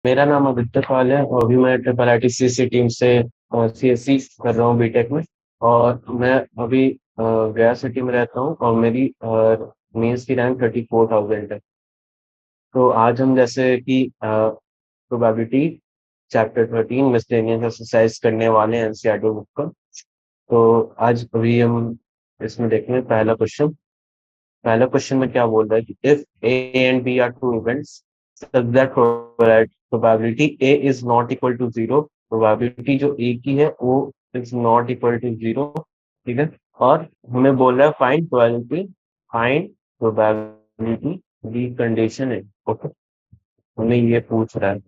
मेरा नाम आदित्य पाल है और अभी मैं ट्रिपल ITCC टीम से CSC कर रहा हूँ बीटेक में। और मैं अभी गया सिटी में रहता हूँ और मेरी मेंस की रैंक 34,000 है। तो आज हम जैसे कि प्रोबेबिलिटी चैप्टर 13 मिसलेनियस एक्सरसाइज करने वाले हैं एनसीईआरटी बुक का। तो आज अभी हम इसमें देखेंगे पहला क्वेश्चन में क्या बोल रहा है कि if A and B are two events such that probability A is not equal to zero, probability जो A की है वो is not equal to zero. ठीक है। और हमें बोल रहा है फाइंड प्रोबेबिलिटी दी कंडीशन है। ओके, हमें ये पूछ रहा है।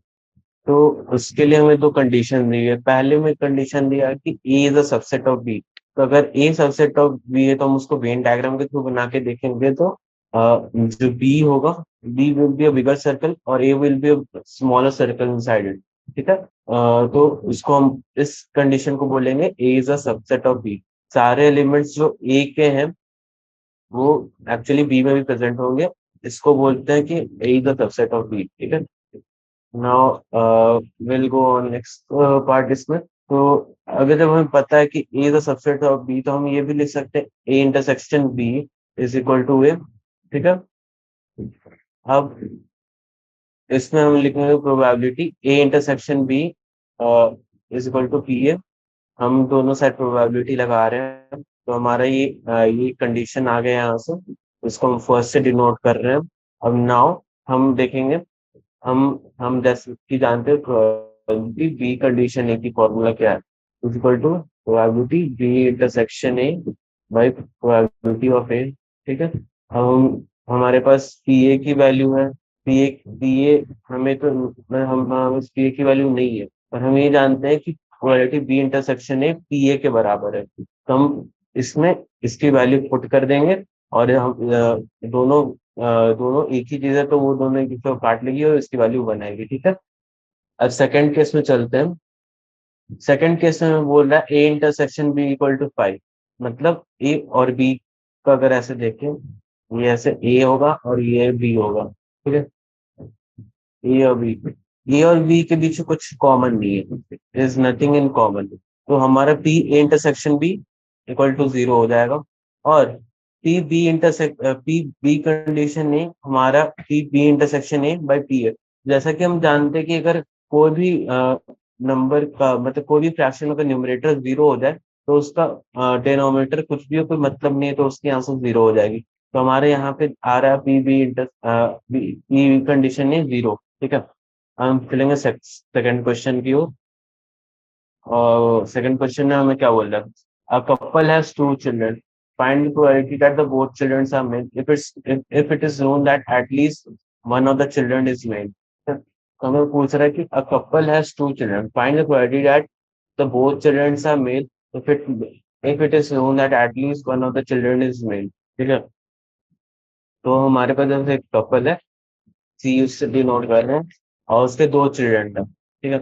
तो उसके लिए हमें दो कंडीशन दी है। पहले में कंडीशन दिया है कि A is a subset of B. तो अगर ए सबसेट ऑफ बी है तो हम उसको वेन डायग्राम के थ्रू बना के देखेंगे। तो जो बी होगा, B will be a bigger circle और A will be a smaller circle inside it. ठीक है। तो इसको हम इस कंडीशन को बोलेंगे A is a subset of B. सारे एलिमेंट्स जो ए के हैं वो एक्चुअली बी में भी प्रेजेंट होंगे। इसको बोलते हैं कि A is the subset of B. ठीक है। Now will go on next part इसमें। तो अगर जब हमें पता है कि A the subset of B तो हम ये भी लिख सकते हैं A intersection B is equal to A. ठीक है। अब इसमें हम लिखेंगे probability A intersection B is equal to P A. हम दोनों साइड प्रोबेबिलिटी लगा रहे हैं तो हमारा ये कंडीशन आ गया यहाँ से। इसको हम फर्स्ट से डिनोट कर रहे हैं। अब नाउ हम देखेंगे। हम हम जैसे कि जानते हैं प्रोबेबिलिटी बी कंडीशन ए की फॉर्मूला क्या है, is equal to probability B intersection A by probability of A. ठीक है। हम हमारे पास पी ए की वैल्यू है। पी ए हमें तो हम पी ए की वैल्यू नहीं है, पर हम ये जानते हैं कि probability B intersection A P A के बराबर है। तो हम इसमें इसकी वैल्यू पुट कर देंगे और हम दोनों एक ही चीज है तो वो दोनों एक दूसरे को काट लेगी और इसकी वैल्यू बनाएगी। ठीक है। अब सेकंड केस में चलते हैं। सेकंड केस में बोल रहा है A intersection B equal to 5। मतलब ए और बी का अगर ऐसे देखें, ये ऐसे ए होगा और ये बी होगा। ठीक है। ए और बी के बीच में कुछ कॉमन नहीं है, इज नथिंग इन कॉमन। तो हमारा P A intersection B equal to zero हो जाएगा। और पी बी कंडीशन ए हमारा P B intersection A by P A. जैसा कि हम जानते हैं कि अगर कोई भी नंबर का मतलब कोई भी फ्रैक्शन अगर न्यूमरेटर जीरो हो जाए तो उसका डिनोमिनेटर कुछ भी हो कोई मतलब नहीं है तो उसकी आंसर जीरो हो जाएगी। तो हमारे यहाँ पे आ रहा है P B inter P condition है जीरो। ठीक है। हम चलेंगे सेकंड क्वेश्चन की ओर। और सेकंड क्वेश्चन में हमें क्या बोल रहा है, a couple has two children, find the probability that the both children are male if it is known that at least one of the children is male. तो हमें पूछ रहा है कि a couple has two children, find the probability that the both children are male if it if it is known that at least one of the children is male. ठीक है। तो हमारे पास जैसे एक कपल है, सी उससे डिनोट कर रहे हैं और उसके दो चिल्ड्रन है। ठीक है।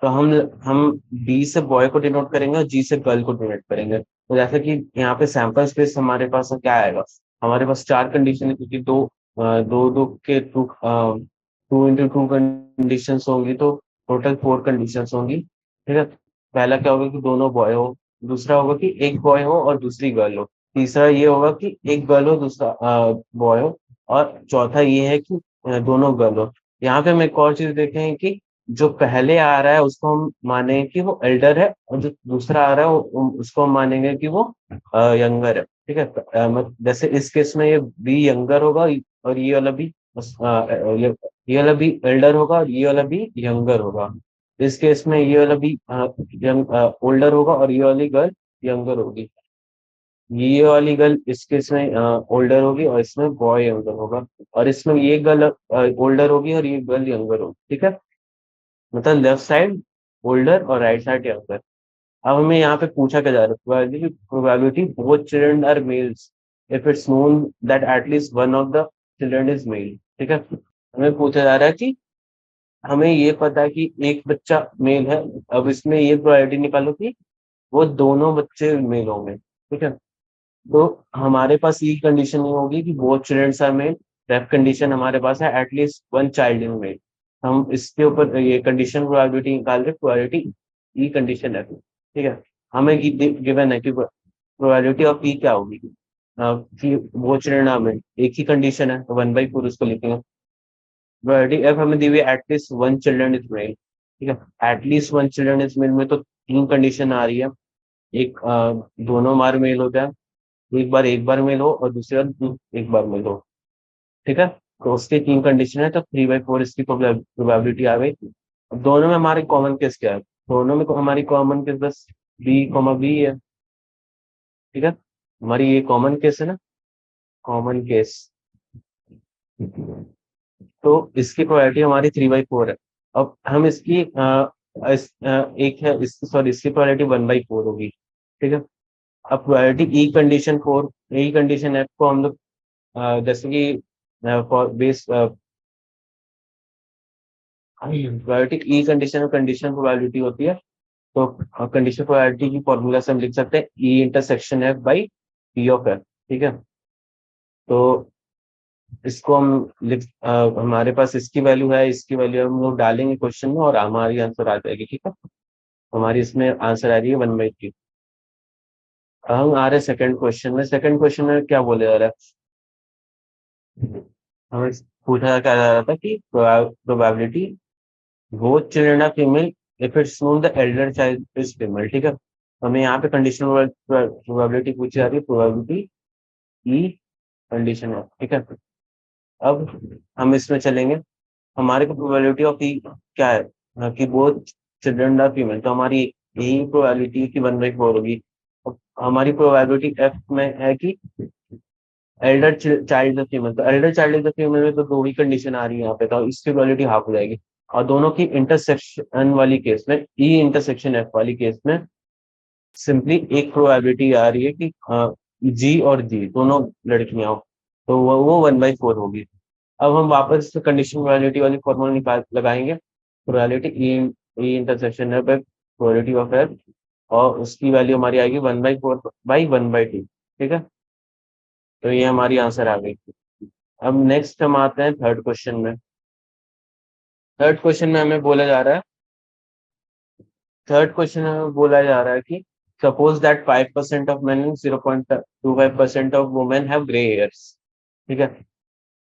तो हम बी से बॉय को डिनोट करेंगे और जी से गर्ल को डिनोट करेंगे। तो जैसे कि यहाँ पे सैंपल स्पेस हमारे पास क्या आएगा, हमारे पास चार कंडीशन है क्योंकि दो दो के टू इंटू टू कंडीशन होंगी तो टोटल फोर कंडीशन होंगी। ठीक है। पहला क्या होगा कि दोनों बॉय हो, दूसरा होगा कि एक बॉय हो और दूसरी गर्ल हो, तीसरा ये होगा कि एक गर्ल हो दूसरा बॉय हो, और चौथा ये है कि दोनों गर्ल हो। यहाँ पे हम एक और चीज देखें कि जो पहले आ रहा है उसको हम मानेंगे कि वो एल्डर है और जो दूसरा आ रहा है उसको हम मानेंगे कि वो यंगर है। ठीक है। जैसे इस केस में ये बी यंगर होगा और ये वाला भी ये वाला भी एल्डर होगा और ये वाला भी यंगर होगा। इस केस में ये वाला भी यंग ओल्डर होगा और ये वाली गर्ल यंगर होगी। ये वाली गर्ल इस केस में ओल्डर होगी और इसमें बॉय यंगर होगा। और इसमें ये गर्ल ओल्डर होगी और ये गर्ल यंगर होगी। ठीक है। मतलब लेफ्ट साइड ओल्डर और राइट साइड यंगर। अब हमें यहाँ पे पूछा क्या जा रहा है, probability both children are males if it's known that at least one of the children is male. ठीक है। हमें पूछा जा रहा है कि हमें ये पता है कि एक बच्चा मेल है। अब इसमें ये प्रोबेबिलिटी निकालो कि वो दोनों बच्चे मेल होंगे। ठीक है। तो हमारे पास ये कंडीशन नहीं होगी कि बोथ चिल्ड्रन आर मेल। रेफ कंडीशन हमारे पास है at least one child in male. हम इसके ऊपर ये कंडीशन प्रोबेबिलिटी निकाल रहे, प्रोबेबिलिटी ई कंडीशन है, ठीक है। हमें गिवन है कि प्रोबेबिलिटी ऑफ ई क्या होगी, कि वो परिणाम है, एक ही कंडीशन है तो 1/4 उसको लिखेंगे। प्रोबेबिलिटी एफ हमें दी हुई at least one children is male, ठीक है। At least one children is mail में तो तीन कंडीशन आ रही है, एक दोनों बार मेल होता है, एक बार मेल हो और दूसरी बार एक बार मेल हो, ठीक है। तो उसके तीन कंडीशन है, तो 3/4 इसकी प्रोबेबिलिटी आ गई। अब दोनों में हमारे कॉमन केस क्या है, दोनों में हमारी कॉमन केस बस बी है, ठीक है। हमारी ये कॉमन केस है ना, कॉमन केस, तो इसकी प्रोबेबिलिटी हमारी 3/4 है। अब हम इसकी एक है इस सॉरी इसकी प्रोबेबिलिटी 1/4 होगी, ठीक है। अब प्रोबेबिलिटी ई कंडीशन 4, ई कंडीशन एफ को हम लोग जैसे कि for base probability E condition और कंडीशन प्रोबेबिलिटी होती है, तो कंडीशन प्रोबेबिलिटी की फॉर्मूला से हम लिख सकते हैं E intersection F by P of F, ठीक है। तो इसको हम हमारे पास इसकी वैल्यू है, इसकी वैल्यू हम लोग डालेंगे क्वेश्चन में और हमारी आंसर आ जाएगी, ठीक है। हमारी इसमें आंसर आ रही है 1/3। हम आ रहे सेकंड क्वेश्चन में, सेकंड क्वेश्चन में क्या बोले जा रहा है, हमें पूछा क्या जा रहा था कि प्रोबेबिलिटी वो children of female if it's known the Elder child is female, ठीक है। हमें यहाँ पे कंडीशनल प्रोबेबिलिटी पूछी जा रही है, प्रोबेबिलिटी ई कंडीशन है, ठीक है। अब हम इसमें चलेंगे, हमारे को प्रोबेबिलिटी ऑफ ई क्या है, कि वो चिल्ड्रन आर फीमेल, तो हमारी यही प्रोबेबिलिटी की 1/4 होगी। अब हमारी प्रोबेबिलिटी एफ में है कि एल्डर चाइल्ड फीमेल, तो एल्डर चाइल्ड फीमेल में तो दो ही कंडीशन आ रही है यहाँ पे, तो इसकी प्रोबेबिलिटी हाफ हो जाएगी। और दोनों की इंटरसेक्शन वाली केस में, ई इंटरसेक्शन एफ वाली केस में सिंपली एक प्रोबेबिलिटी आ रही है कि जी और जी दोनों लड़कियां हो, तो वो 1/4 होगी। अब हम वापस कंडीशन प्रोबेबिलिटी वाली फॉर्मूला निकाल लगाएंगे, probability E intersection F bye probability of F, और उसकी वैल्यू हमारी आएगी 1/4 बाई 1/2, ठीक है। तो ये हमारी आंसर आ गई। अब नेक्स्ट हम आते हैं थर्ड क्वेश्चन में। थर्ड क्वेश्चन में हमें बोला जा रहा है, थर्ड क्वेश्चन में बोला जा रहा है कि suppose that 5% of men and 0.25% of women have grey hairs, ठीक है।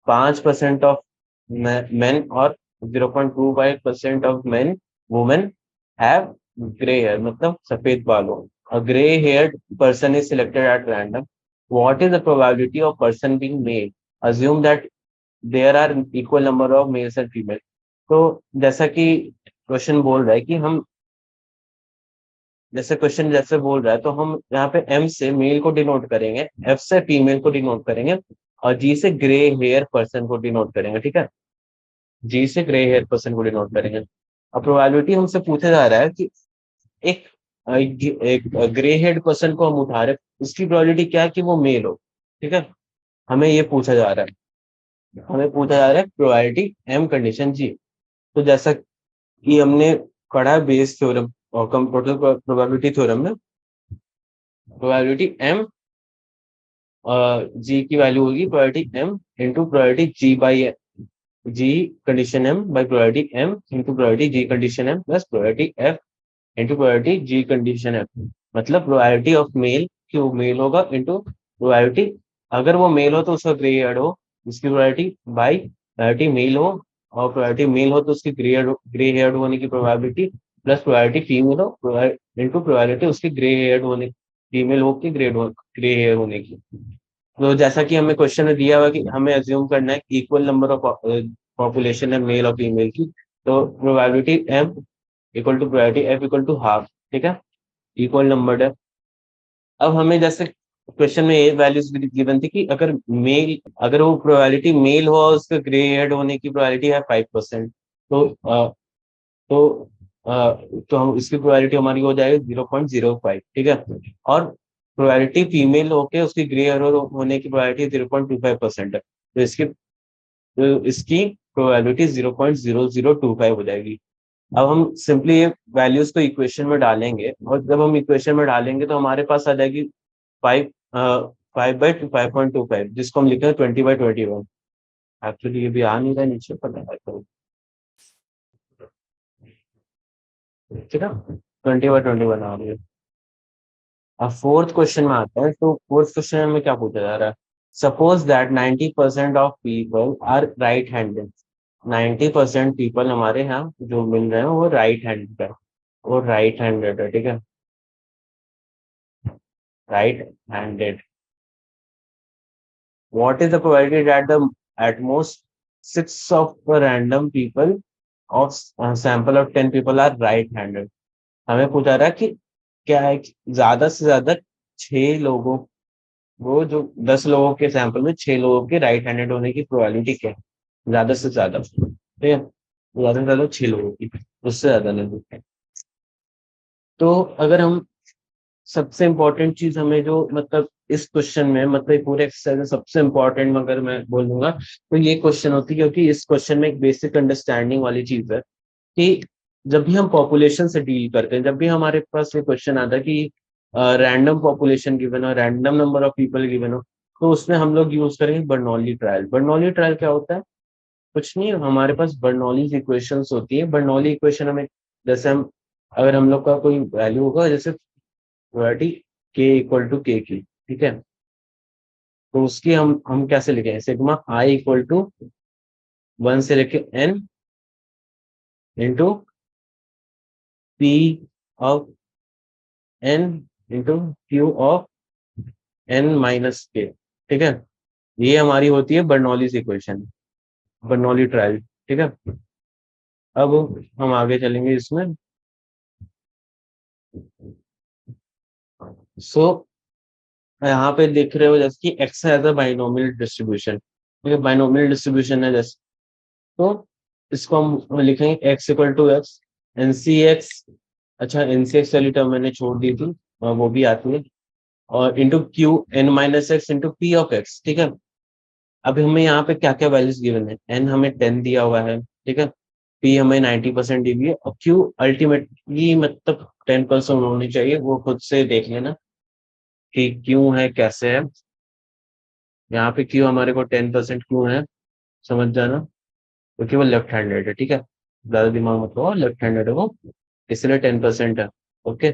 5% ऑफ मेन और 0.25% of men women have grey hair, मतलब सफेद बालों। A grey haired person is selected at random, what is the probability of person being male, assume that there are equal number of males and female. तो जैसा कि question बोल रहा है कि हम, जैसे क्वेश्चन जैसे बोल रहा है, तो हम यहाँ पे एम से मेल को डिनोट करेंगे, एफ से फीमेल को डिनोट करेंगे, और जी से ग्रे हेयर पर्सन को डिनोट करेंगे, ठीक है। जी से ग्रे हेयर पर्सन को डिनोट करेंगे। अब प्रोबेबिलिटी हमसे पूछा जा रहा है कि एक एक ग्रे हेयर पर्सन को हम उठा रहे, उसकी प्रोबेबिलिटी क्या है कि वो मेल हो, ठीक है। हमें ये पूछा जा रहा है, हमें पूछा जा रहा है प्रोबेबिलिटी एम कंडीशन जी। तो जैसा कि हमने पढ़ा है बेस थ्योरम और कंप्यूटर प्रोबेबिलिटी थ्योरम में, प्रोबेबिलिटी एम जी की वैल्यू होगी probability M into probability G by G condition M by probability M into probability G condition M plus probability F into probability G condition F. मतलब probability of male कि वो mail होगा into probability, अगर वो mail हो तो उसका grey hair हो, उसकी प्रोबेबिलिटी बाई प्रोबेबिलिटी मेल हो, और प्रोबेबिलिटी मेल हो तो उसकी ग्रे हेयर होने की प्रोबेबिलिटी प्लस प्रोबेबिलिटी फीमेल हो इंटू प्रोबेबिलिटी उसकी ग्रे हेयर होने, फीमेल हो की ग्रे हेयर होने की। तो जैसा कि हमें क्वेश्चन में दिया हुआ कि हमें अज्यूम करना है इक्वल नंबर ऑफ पॉपुलेशन है मेल और फीमेल की, तो probability M equal to probability F equal to half, ठीक है, इक्वल नंबर है। अब हमें जैसे क्वेश्चन में ये वैल्यूज गिवन थी कि अगर वो प्रोबेबिलिटी मेल हुआ उसका ग्रे हेड होने की प्रोबेबिलिटी है 5%, तो तो तो हम इसकी प्रोबेबिलिटी हमारी हो जाएगी 0.05, ठीक है। और प्रोबेबिलिटी फीमेल होके उसकी ग्रे हेयर होने की प्रोबेबिलिटी 0.25% है, तो इसकी प्रोबेबिलिटी 0.0025 हो जाएगी। अब हम सिंपली ये वैल्यूज को इक्वेशन में डालेंगे, और जब हम इक्वेशन में डालेंगे तो हमारे पास आ जाएगी 5/5.25, जिसको हम लिखेंगे 20/21। एक्चुअली ये भी आ नहीं रहा है नीचे, पता है ठीक है, 20/21 आ रही है। अब फोर्थ क्वेश्चन में आता है, तो फोर्थ क्वेश्चन में क्या पूछा जा रहा है? Suppose that 90% of people are right handed. 90% people हमारे यहाँ जो मिल रहे हैं वो राइट हैंडेड है, वो राइट हैंडेड है, ठीक है, right handed. What is the probability that the at most six of the random people of sample of 10 people are right-handed? हमें पूछा रहा है कि क्या है कि ज्यादा से ज्यादा 6 लोगों, वो जो 10 लोगों के सैंपल में 6 लोगों के राइट हैंडेड होने की प्रोबेबिलिटी क्या है? ज्यादा से ज्यादा, ठीक है, ज्यादा से ज्यादा 6 लोगों की, उससे ज्यादा नहीं। तो अगर हम सबसे इम्पोर्टेंट चीज हमें जो मतलब इस क्वेश्चन में मतलब पूरे एक्सरसाइज में सबसे इम्पोर्टेंट अगर मैं बोलूंगा तो ये क्वेश्चन होती है, क्योंकि इस क्वेश्चन में एक बेसिक अंडरस्टैंडिंग वाली चीज है कि जब भी हम पॉपुलेशन से डील करते हैं, जब भी हमारे पास ये क्वेश्चन आता है कि रैंडम पॉपुलेशन गिवन हो, random number of people given हो, तो उसमें हम लोग यूज करेंगे बर्नौली ट्रायल। बर्नौली ट्रायल क्या होता है? कुछ नहीं, हमारे पास बर्नौली इक्वेशंस होती है। बर्नौली इक्वेशन हमें, जैसे हम, अगर हम लोग का कोई वैल्यू होगा, जैसे प्रोबेबिलिटी के इक्वल टू के की, ठीक है, तो उसकी हम कैसे लिखें? सिग्मा आई इक्वल टू 1 से लेके n into p of n into q of n minus k, ठीक है। ये हमारी होती है बर्नौलीज इक्वेशन, बर्नौली ट्रायल, ठीक है। अब हम आगे चलेंगे इसमें। सो यहाँ पे देख रहे हो जैसे कि x has a binomial distribution, ठीक है, बाइनोमियल डिस्ट्रीब्यूशन है जैसे, तो इसको हम लिखेंगे x equal to x n c x. अच्छा, एन सी एक्स वाली टर्म मैंने छोड़ दी थी, वो भी आती है, और into q n minus x into p of x, ठीक है। अभी हमें यहाँ पे क्या क्या वैल्यूज गिवन है? एन हमें 10 दिया हुआ है, ठीक है, पी हमें 90% दी हुई है, और क्यू अल्टीमेटली मतलब 10% होनी चाहिए, वो खुद से देख लेना कि क्यों है कैसे है। यहाँ पे क्यू हमारे को 10% क्यों है, समझ जाना, क्योंकि वो लेफ्ट हैंडेड है, ठीक है, ज्यादा दिमाग मत लगाओ, लेफ्ट हैंडेड है वो, इसलिए 10% है। ओके,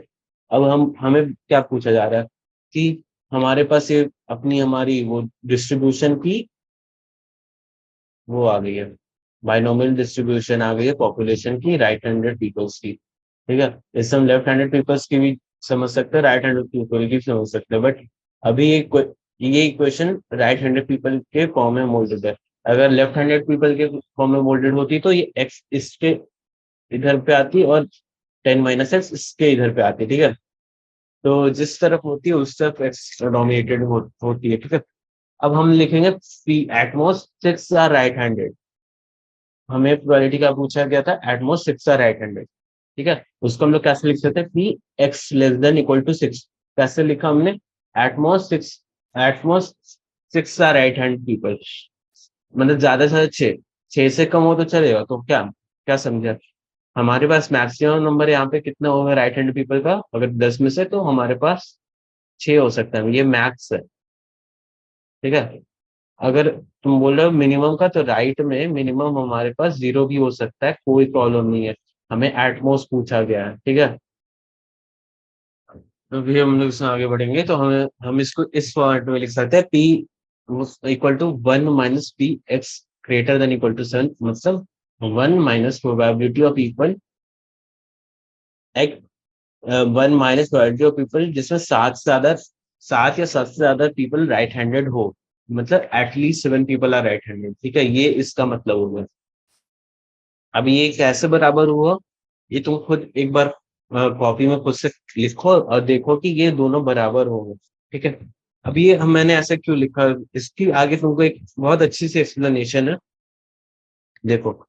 अब हम हमें क्या पूछा जा रहा है कि हमारे पास ये अपनी हमारी वो डिस्ट्रीब्यूशन की वो आ गई है, बाइनोमियल डिस्ट्रीब्यूशन आ गई है पॉपुलेशन की राइट हैंडेड पीपल्स की, ठीक है। इससे हम लेफ्ट हैंडेड पीपल्स की भी समझ सकते हैं, राइट हैंडेड पीपल की भी समझ सकते हैं, बट अभी ये इक्वेशन राइट हैंडेड पीपल के फॉर्म में मोल्डेड है। अगर लेफ्ट हैंडेड पीपल के फॉर्म में मोल्डेड होती तो ये एक्स इसके इधर पे आती और 10 - एक्स इसके इधर पे आती, ठीक है। तो जिस तरफ होती है उस तरफ एक्स डोमिनेटेड होती है, ठीक है। अब हम लिखेंगे P at most 6 are right handed. हमें प्रोबेबिलिटी का पूछा गया था एटमोस्ट 6 आर राइट हैंडेड, ठीक है। उसको हम लोग कैसे लिख सकते हैं? P x less than equal to 6। कैसे लिखा हमने? At most 6, at most 6 are right hand people, मतलब ज्यादा से ज्यादा 6 से कम हो तो चलेगा, तो क्या क्या समझा? हमारे पास मैक्सिमम नंबर यहाँ पे कितना होगा राइट हैंड पीपल का? अगर 10 में से, तो हमारे पास 6 हो सकता है, ये मैक्स है, ठीक है। अगर तुम बोल रहे हो मिनिमम का, तो राइट में मिनिमम हमारे पास 0 भी हो सकता है, कोई प्रॉब्लम नहीं है। हमें एटमोस्ट पूछा गया है, ठीक है। तो भी हम लोग इसमें आगे बढ़ेंगे, तो हम इसको इस फॉर्मेट में लिख सकते हैं, P equal to 1 - P x greater than equal to 7, मतलब 1 - probability of people x, 1 - probability of people जिसमें 7 या 7 से ज्यादा पीपल राइट हैंडेड हो, मतलब at least 7 people are right handed, ठीक है, ये इसका मतलब होगा। अब ये कैसे बराबर हुआ, ये तुम खुद एक बार कॉपी में खुद से लिखो और देखो कि ये दोनों बराबर होंगे, ठीक है। अब ये हम मैंने ऐसा क्यों लिखा, इसकी आगे तुमको एक बहुत अच्छी सी एक्सप्लेनेशन है, देखो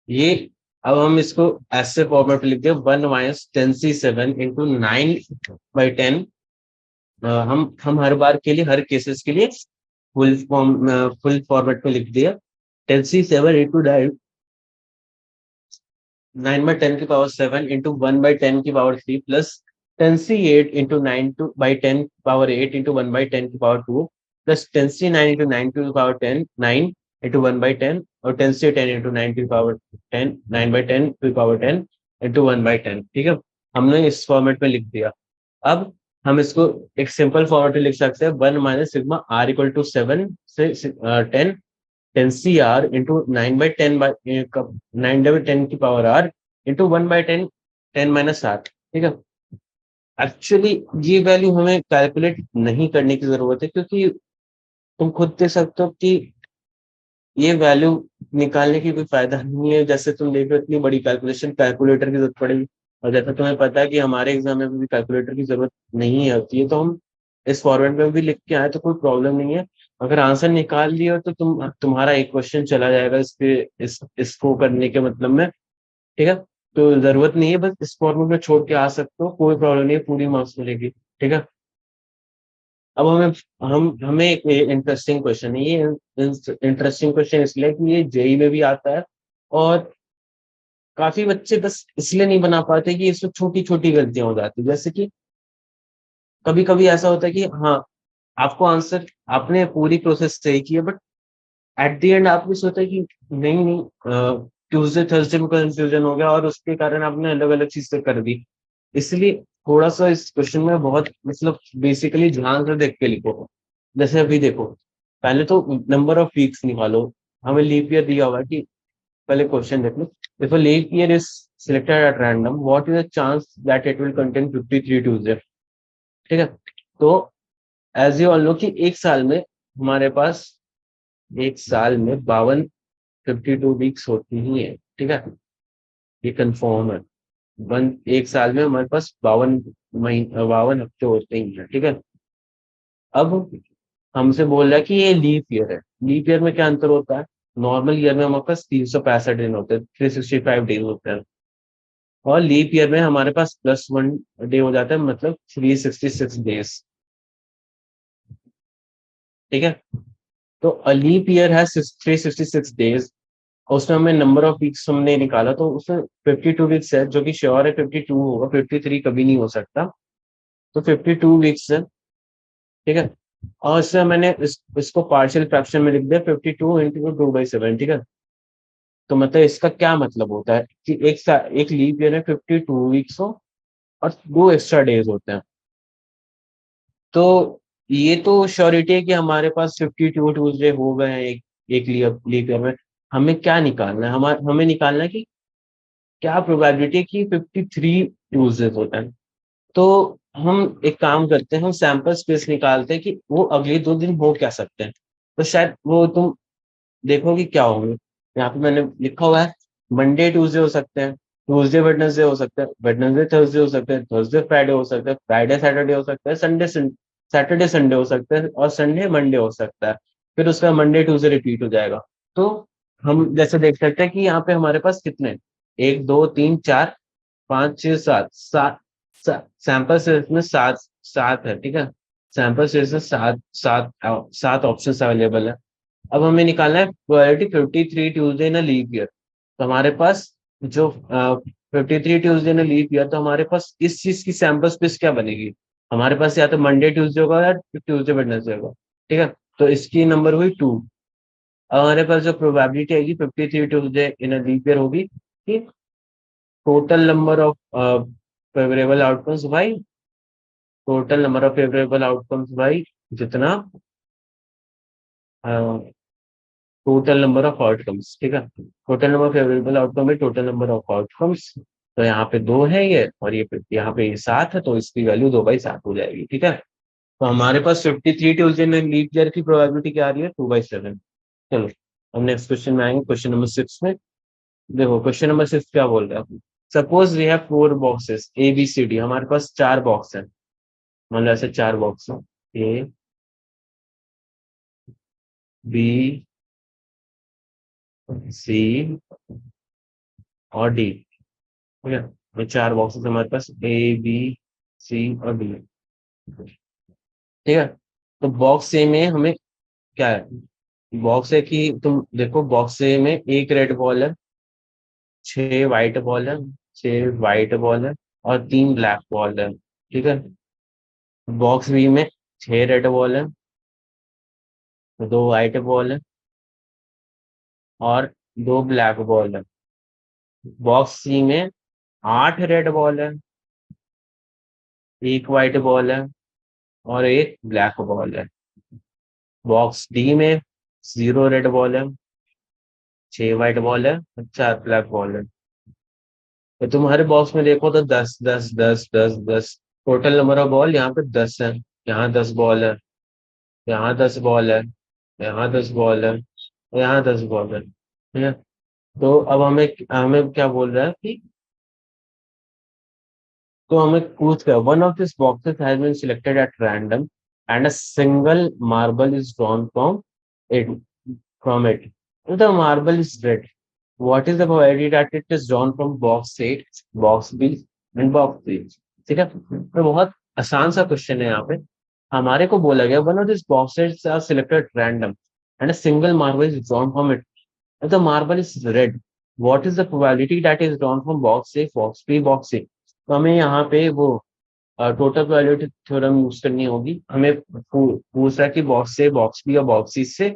ये। अब हम इसको ऐसे फॉर्मेट में लिखते हैं 1 - 10c7 × 9/10। हम हर बार के लिए, हर केसेस के लिए फुल फॉर्मेट में लिख दिया, 10c7 × 9/10⁷ into 1/10⁻³ plus 10c8 × 9 by 10⁸ into 1/10⁻² plus 10c9 × 9 9 into 1/10 और 10c10 × 9 9/10⁻10 इंटू 1/10, ठीक है। हमने इस फॉर्मेट में लिख दिया। अब हम इसको एक सिंपल फॉर्मेट में लिख सकते हैं, 1 - सिग्मा r इक्वल टू 7 से 10 10 CR इंटू 9/10 की पावर r इंटू 1/10 10 - 8, ठीक है। एक्चुअली ये वैल्यू हमें कैलकुलेट नहीं करने की जरूरत है, क्योंकि तुम खुद देख सकते हो कि ये वैल्यू निकालने की कोई फायदा नहीं है। जैसे तुम देख रहे हो इतनी बड़ी कैलकुलेशन कैलकुलेटर की जरूरत पड़ेगी, और जैसा तुम्हें पता है कि हमारे एग्जाम में भी कैलकुलेटर की जरूरत नहीं होती है, तो हम इस फॉर्मेट में भी लिख के आए तो कोई प्रॉब्लम नहीं है। अगर आंसर निकाल लिया तो तुम्हारा एक क्वेश्चन चला जाएगा इसको करने के मतलब में, ठीक है। तो जरूरत नहीं है, बस इस फॉर्मेट में छोड़ के आ सकते हो, कोई प्रॉब्लम नहीं है, पूरी मार्क्स मिलेगी, ठीक है। अब हमें एक इंटरेस्टिंग क्वेश्चन है ये। इंटरेस्टिंग क्वेश्चन इसलिए कि ये जेई में भी आता है, और काफी बच्चे बस इसलिए नहीं बना पाते कि इसमें छोटी छोटी गलतियां हो जाती है। जैसे कि कभी कभी ऐसा होता है कि हाँ, आपको आंसर, आपने पूरी प्रोसेस सही की है, बट एट द एंड आपने सोचा कि नहीं नहीं, ट्यूसडे थर्सडे में कंफ्यूजन हो गया और उसके कारण आपने अलग अलग चीजें कर दी। इसलिए थोड़ा सा इस क्वेश्चन में बहुत मतलब बेसिकली ध्यान से देख के लिखो। जैसे अभी देखो, पहले तो नंबर ऑफ वीक्स निकालो। हमें लीप ईयर दिया हुआ है कि पहले क्वेश्चन देख लो। If a leap year is selected at random, what is the chance that it will contain 53 Tuesday, ठीक है। तो एज यू ऑल नो कि एक साल में 52 वीक्स होती ही है, ठीक है। ये कंफर्म है। एक साल में हमारे पास 52 हफ्ते होते ही हैं, ठीक है। अब हमसे बोल रहा है कि ये लीप ईयर है। लीप ईयर में क्या अंतर होता है? नॉर्मल ईयर में हमारे पास 365 दिन होते हैं, 365 डेज होते हैं, और लीप ईयर में हमारे पास +1 डे हो जाता है, मतलब 366 डेज, ठीक है। तो लीप ईयर है 366 डेज, और उसमें हमें नंबर ऑफ वीक्स हमने निकाला, तो उसमें 52 वीक्स है, जो कि श्योर है 52 होगा, 53 कभी नहीं हो सकता। तो 52 वीक्स है, ठीक है। और इससे मैंने इसको पार्शियल फ्रैक्शन में लिख दिया, 52 × 2/7, ठीक है। तो मतलब इसका क्या मतलब होता है कि एक लीप ईयर में 52 वीक्स हो और 2 एक्स्ट्रा डेज होते हैं। तो ये तो श्योरिटी है कि हमारे पास 52 ट्यूसडे हो गए हैं एक लीप ईयर में। हमें क्या निकालना है? हमें निकालना है कि क्या प्रोबेबिलिटी है कि 53 ट्यूसडे होता है। तो हम एक काम करते हैं, हम सैंपल स्पेस निकालते हैं कि वो अगले 2 दिन हो क्या सकते हैं। तो शायद वो तुम देखो कि क्या होंगे। यहाँ पे मैंने लिखा हुआ है, मंडे ट्यूसडे हो सकते हैं, ट्यूसडे वेडनेसडे हो सकते हैं, वेडनेसडे थर्सडे हो सकते हैं, थर्सडे फ्राइडे हो सकते हैं, फ्राइडे सैटरडे हो सकता है, सैटरडे संडे हो सकते हैं, और संडे मंडे हो सकता है। फिर उसका मंडे ट्यूसडे रिपीट हो जाएगा। तो हम जैसे देख सकते हैं कि यहाँ पे हमारे पास कितने, 1 2 3 4 5 6 7 सैंपल सेट में सात सात है, ठीक है। सैंपल सेट में सात सात सात ऑप्शन अवेलेबल है। अब हमें निकालना है प्रोबेबिलिटी 53 ट्यूसडे इन लीप ईयर। तो हमारे पास जो 53 ट्यूसडे इन लीप ईयर, तो हमारे पास इस चीज की सैंपल स्पेस क्या बनेगी? हमारे पास या तो मंडे ट्यूसडे होगा या ट्यूसडे वेडनेसडे होगा, ठीक है। तो इसकी नंबर हुई 2। अब हमारे पास जो प्रोबेबिलिटी आएगी 53 ट्यूसडे इन लीप ईयर होगी कि total number of favourable outcomes by जितना टोटल नंबर ऑफ आउटकम्स, ठीक है। टोटल नंबर फेवरेबल आउटकम है टोटल नंबर ऑफ आउटकम्स। तो यहाँ पे 2 है ये, और यहाँ पे ये 7 है, तो इसकी वैल्यू 2/7 हो जाएगी, ठीक है। तो हमारे पास 53 ट्यूसडे में लीप ईयर की प्रोबेबिलिटी क्या आ रही है? 2/7। चलो, हम नेक्स्ट क्वेश्चन में आएंगे, क्वेश्चन नंबर 6 में। देखो क्वेश्चन नंबर 6 क्या बोल रहा है। Suppose we have 4 boxes ABCD, हमारे पास 4 बॉक्स है। मान लो ऐसे 4 बॉक्स है, A B C और D, ठीक है। ये 4 बॉक्सेस हमारे पास A B C और D, ठीक है। तो बॉक्स ए में हमें क्या है? बॉक्स है कि तुम देखो, बॉक्स ए में एक रेड बॉल है, 6 वाइट बॉल है, 6 वाइट बॉल है, और 3 ब्लैक बॉल है, ठीक है। बॉक्स बी में 6 रेड बॉल है, 2 वाइट बॉल है, और 2 ब्लैक बॉल है। बॉक्स सी में 8 रेड बॉल है, एक व्हाइट बॉल है और एक ब्लैक बॉल है। बॉक्स डी में 0 रेड बॉल है, 6 व्हाइट बॉल है और 4 ब्लैक बॉल है। तो तुम हर बॉक्स में देखो तो 10 10 10 10 10 टोटल नंबर ऑफ बॉल यहाँ पे 10 है। यहाँ 10 बॉल है, यहाँ 10 बॉल है, यहाँ 10 बॉल है, यहाँ 10 बॉल है, ठीक है। तो अब हमें हमें क्या बोल रहा है कि तो हमें पूछ गया one of this boxes has been selected at random and a single marble is drawn it from it the marble is red. What is the probability that it is drawn from box A, box B and box C. ठीक है, तो बहुत आसान सा question है यहाँ पे। हमारे को बोला गया one of this boxes are selected random and a single marble is drawn from it, the marble is red. What is the probability that is drawn from box A, box B, box C? तो हमें यहाँ पे वो total probability theorem use करनी होगी। हमें पूछ रहा है कि बॉक्स से बॉक्स बी और बॉक्स सी से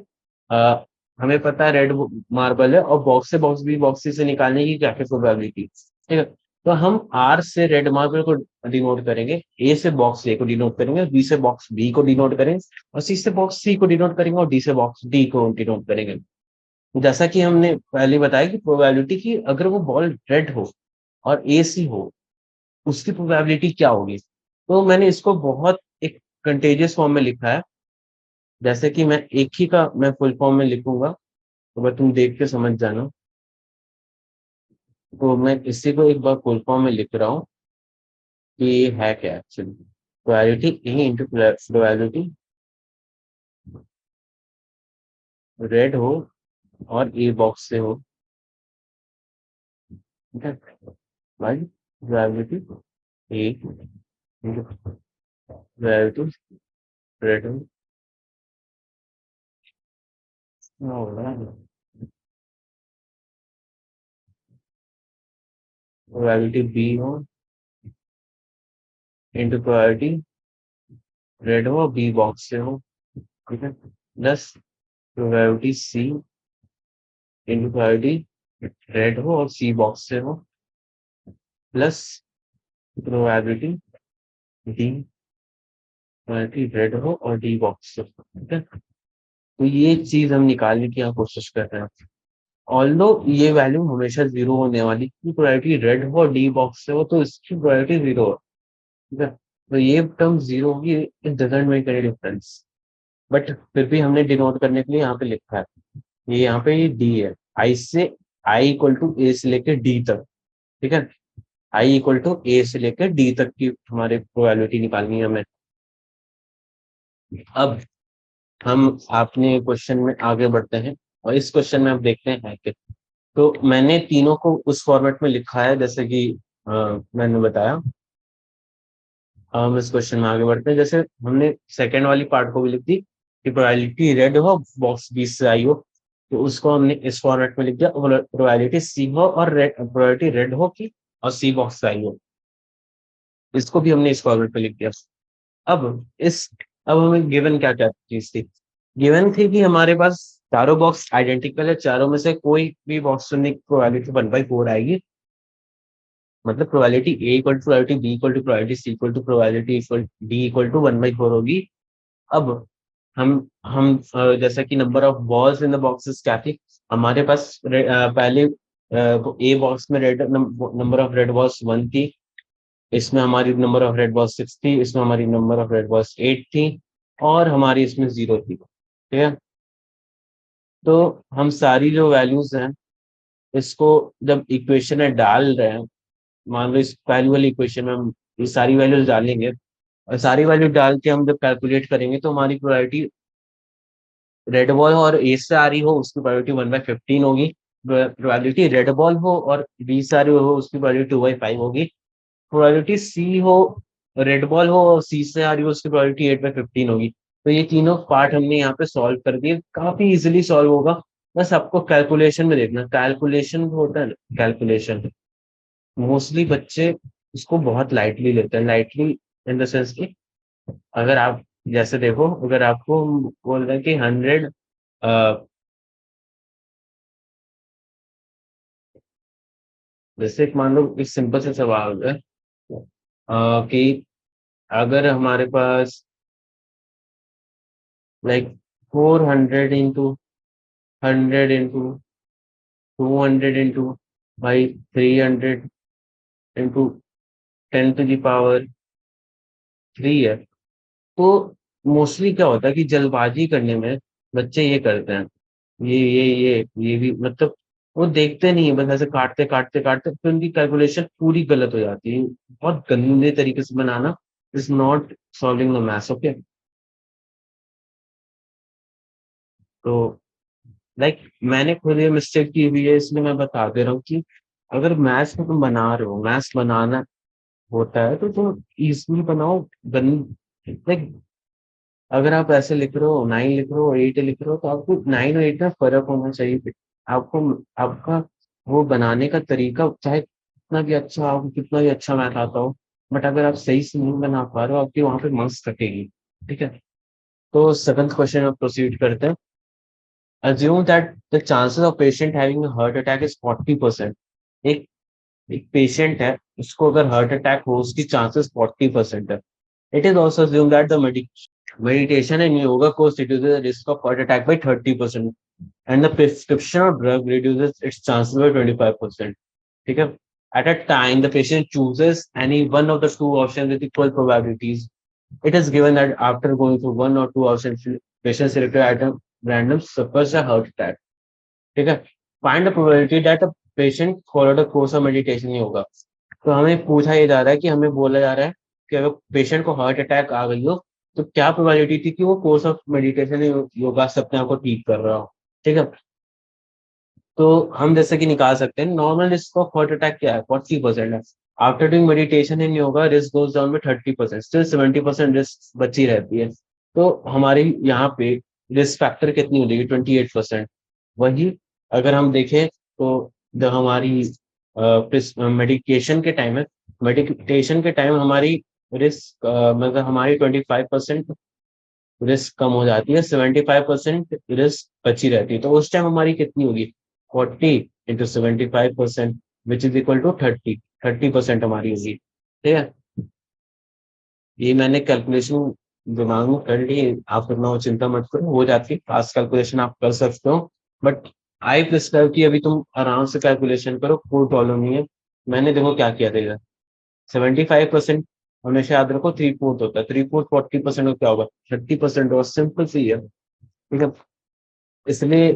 अ, हमें पता है रेड मार्बल है, और बॉक्स से बॉक्स बी बॉक्स सी से निकालने की क्या क्या प्रोबेबिलिटी, ठीक है। तो हम आर से रेड मार्बल को डिनोट करेंगे, ए से बॉक्स ए को डिनोट करेंगे, बी से बॉक्स बी को डिनोट करेंगे, और सी से बॉक्स सी को डिनोट करेंगे, और डी से बॉक्स डी को डिनोट करेंगे। जैसा कि हमने पहले बताया कि प्रोबेबिलिटी की अगर वो बॉल रेड हो और ए सी हो, उसकी प्रोबेबिलिटी क्या होगी। तो मैंने इसको बहुत एक कंटेजियस फॉर्म में लिखा है। जैसे कि मैं एक ही का मैं फुल फॉर्म में लिखूंगा, तो बस तुम देख के समझ जाना। तो मैं इसी को एक बार फुल फॉर्म में लिख रहा हूँ कि ये है क्या actually. Probability A into probability red हो और ए बॉक्स से हो, ठीक है, भाई probability A into probability red हो, प्रोबेबिलिटी बी हो इंटू प्रोबेबिलिटी रेड हो बी बॉक्स से हो, ठीक है, प्लस प्रोबेबिलिटी सी इंटू प्रोबेबिलिटी रेड हो और सी बॉक्स से हो, plus probability D probability red हो और डी बॉक्स से हो, ठीक है। तो ये चीज हम निकालने की यहाँ कोशिश कर रहे हैं। ऑल्दो ये वैल्यू हमेशा जीरो होने वाली, की प्रोबेबिलिटी रेड हो और डी बॉक्स से हो तो इसकी प्रोबेबिलिटी जीरो हो, ठीक है। तो ये टर्म जीरो होगी, it doesn't make any difference, but फिर भी हमने डिनोट करने के लिए यहाँ पे लिखा है। ये यहाँ पे ये डी है, आई से आई इक्वल टू ए से लेकर डी तक, ठीक है। आई इक्वल टू ए से लेकर डी तक की हमारे प्रोबेबिलिटी निकालनी है हमें। अब हम अपने क्वेश्चन में आगे बढ़ते हैं, और इस क्वेश्चन में हम देखते हैं कि तो मैंने तीनों को उस फॉर्मेट में लिखा है जैसे कि मैंने बताया। हम इस क्वेश्चन में आगे बढ़ते हैं, जैसे हमने सेकेंड वाली पार्ट को भी लिख दी कि प्रोबेबिलिटी रेड हो बॉक्स 20 से आई हो, तो उसको हमने इस फॉर्मेट में लिख दिया। प्रोबेबिलिटी सी हो और प्रोबेबिलिटी रेड हो की और सी बॉक्स से आई हो, इसको भी हमने इस फॉर्मेट में लिख दिया। अब इस अब हमें गिवन क्या क्या चीज थी। गिवन थी कि हमारे पास चारों बॉक्स आइडेंटिकल है, चारों में से कोई भी बॉक्स चुनने की प्रोबेबिलिटी 1/4 आएगी। मतलब probability A equal to probability B equal to probability C equal to probability equal D equal to 1/4 होगी। अब हम जैसा कि number of balls in the boxes क्या थी हमारे पास, पहले ए बॉक्स में red number of red balls 1 थी, इसमें हमारी नंबर ऑफ रेड बॉल्स 6 थी, इसमें हमारी नंबर ऑफ रेड बॉल्स 8 थी, और हमारी इसमें 0 थी, ठीक है। तो हम सारी जो वैल्यूज हैं इसको जब इक्वेशन में डाल रहे हैं, मान लो इस पहली वाली इक्वेशन में हम ये सारी वैल्यूज डालेंगे, और सारी वैल्यू डाल के हम जब कैलकुलेट करेंगे तो हमारी प्रोबेबिलिटी रेड बॉल और ए से आ रही हो उसकी प्रोबेबिलिटी 1/15 होगी। प्रोबेबिलिटी रेड बॉल हो और बी से आ रही हो उसकी प्रोबेबिलिटी 2/5 होगी। प्रोबेबिलिटी सी हो, रेड बॉल हो और सी से आ रही हो उसकी प्रोबेबिलिटी 8/15 होगी। तो ये तीनों पार्ट हमने यहाँ पे सॉल्व कर दिए, काफी इजिली सॉल्व होगा। बस आपको कैलकुलेशन में देखना, कैलकुलेशन होता है ना, कैलकुलेशन मोस्टली बच्चे इसको बहुत लाइटली लेते हैं, लाइटली इन द सेंस कि अगर आप जैसे देखो, अगर आपको बोल रहे हैं कि 100 आ, जैसे एक मान लो एक सिंपल सा सवाल है कि अगर हमारे पास like 400 into 100 into 200 into by 300 into 10 to the power 3 है, तो मोस्टली क्या होता है कि जल्दबाजी करने में बच्चे ये करते हैं, ये भी मतलब वो देखते नहीं है, बस ऐसे काटते काटते काटते फिर उनकी कैलकुलेशन पूरी गलत हो जाती है। बहुत गंदे तरीके से बनाना is not solving the maths. Okay, तो लाइक मैंने खुद ये मिस्टेक की हुई है, इसलिए मैं बता दे रहा हूँ कि अगर मैथ्स में तुम बना रहे हो, मैथ्स बनाना होता है तो तुम इजली बनाओ। गन लाइक अगर आप ऐसे लिख रहे हो 9 लिख रहे हो 8 लिख रहे हो, तो आपको 9 और 8 में फर्क होना चाहिए। आपको आपका वो बनाने का तरीका चाहे कितना भी अच्छा हो, कितना भी अच्छा मैथ आता हो, बट अगर आप सही से नहीं बना पा रहे हो, आपकी वहां पे मार्क्स कटेगी। ठीक है, तो सेकंड क्वेश्चन में प्रोसीड करते हैं। Assume that the chances of patient having a heart attack is 40%। एक एक पेशेंट है, उसको अगर हार्ट अटैक हो, उसकी चांसेस 40% है। It is also assume that the meditation and yoga course reduces the risk of heart attack by 30% and the prescription of drug reduces its chances by 25%। ठीक है, at a time the patient chooses any one of the two options with equal probabilities, it is given that after going through one or two options, patient selected item random suffers a heart attack। ठीक है, find the probability that a patient follow the course of meditation yoga. तो हमें पूछा ये जा रहा है कि हमें बोला जा रहा है कि अगर पेशेंट को हार्ट अटैक आ गई हो, तो क्या प्रोबेबिलिटी थी कि वो कोर्स ऑफ मेडिटेशन योगा से अपने आप को ठीक कर रहा हो। ठीक है, तो हम जैसे कि निकाल सकते हैं normal risk of heart attack क्या है, 40% है। After doing meditation in yoga risk goes down में 30%, स्टिल 70% रिस्क बची रहती है। तो हमारी यहाँ पे रिस्क फैक्टर कितनी हो जाएगी, 28%। वही अगर हम देखें तो हमारी मेडिकेशन के टाइम है, मेडिटेशन के टाइम हमारी रिस्क मतलब हमारी 25% रिस्क कम हो जाती है, 75% रिस्क बची रहती है। तो उस टाइम हमारी कितनी होगी, 40 into 75%, which is equal to 30% हमारी होगी। ठीक है, ये मैंने कैलकुलेशन दिमाग में कर ली, आप इतना चिंता मत करो, हो जाती है फास्ट कैलकुलेशन, आप कर सकते हो। बट आई प्रिस्क्राइब की अभी तुम आराम से कैलकुलेशन करो, कोई प्रॉब्लम नहीं है। मैंने देखो क्या किया था, 75% हमेशा याद रखो, 3/4 होता है, 3/4 40% का क्या होगा, 30% और सिंपल सी है। ठीक है, इसलिए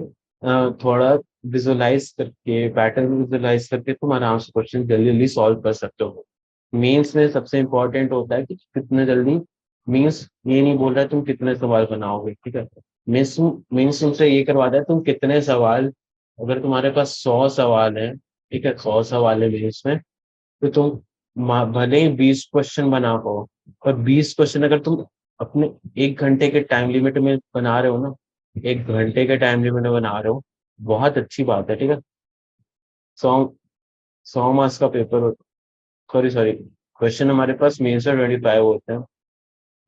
थोड़ा विजुअलाइज करके, पैटर्न विजुअलाइज करके तुम आराम से क्वेश्चन जल्दी जल्दी सॉल्व कर सकते हो। मेंस में सबसे इंपॉर्टेंट होता है कि कितने जल्दी, मीन्स ये नहीं बोल रहा है तुम कितने सवाल बनाओगे। ठीक है, मीन्स मीन्स तुमसे ये करवाता है तुम कितने सवाल, अगर तुम्हारे पास 100 सवाल है, ठीक है, 100 सवाल है मेंस में, तो तुम भले ही 20 क्वेश्चन बना पाओ, पर 20 क्वेश्चन अगर तुम अपने 1 घंटे के टाइम लिमिट में बना रहे हो ना, 1 घंटे के टाइम लिमिट में बना रहे हो, बहुत अच्छी बात है। ठीक है, 100 100 मार्क्स का पेपर होता, सॉरी सॉरी, क्वेश्चन हमारे पास मेंस में 25 होते हैं।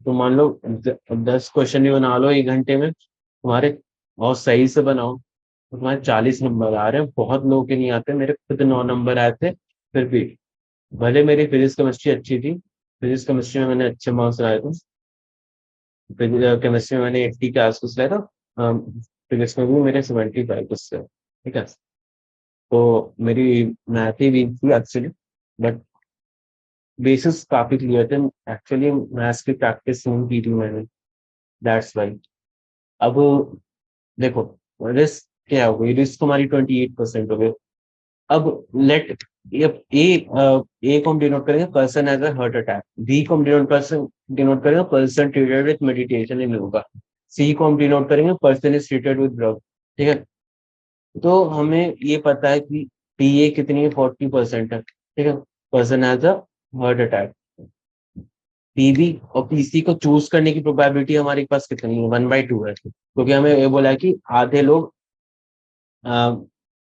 तो मान लो 10 क्वेश्चन ही बना लो 1 घंटे में तुम्हारे, और सही से बनाओ, तो तुम्हारे 40 नंबर आ रहे हैं। बहुत लोगों के नहीं आते, मेरे खुद 9 नंबर आए थे। फिर भी भले मेरी फिजिक्स केमिस्ट्री अच्छी थी, फिजिक्स केमिस्ट्री में मैंने अच्छे मार्क्स लाए थे, केमिस्ट्री में मैंने 80 के आसपास लाया था, फिजिक्स में भी मेरे 75 कुछ थे। ठीक है, तो मेरी मैथ ही वीक थी एक्चुअली, बट बेसिस काफी क्लियर थे। एक्चुअली मैथ्स की प्रैक्टिस नहीं की थी मैंने, दैट्स वाई। अब देखो, रिस्क क्या हो गई, रिस्क हमारी 28% हो गई। अब लेट ए को हम डिनोट करेंगे person as a heart attack, B को हम डिनोट करेंगे person treated with meditation in yoga, C को हम डिनोट करेंगे person is treated with drug. ठीक है, तो हमें ये पता है कि पी ए कितनी है, 40% है। ठीक है, person as a heart attack. PB और पीसी को चूज करने की प्रोबेबिलिटी हमारे पास कितनी है, 1/2 है, क्योंकि हमें ये बोला है कि आधे लोग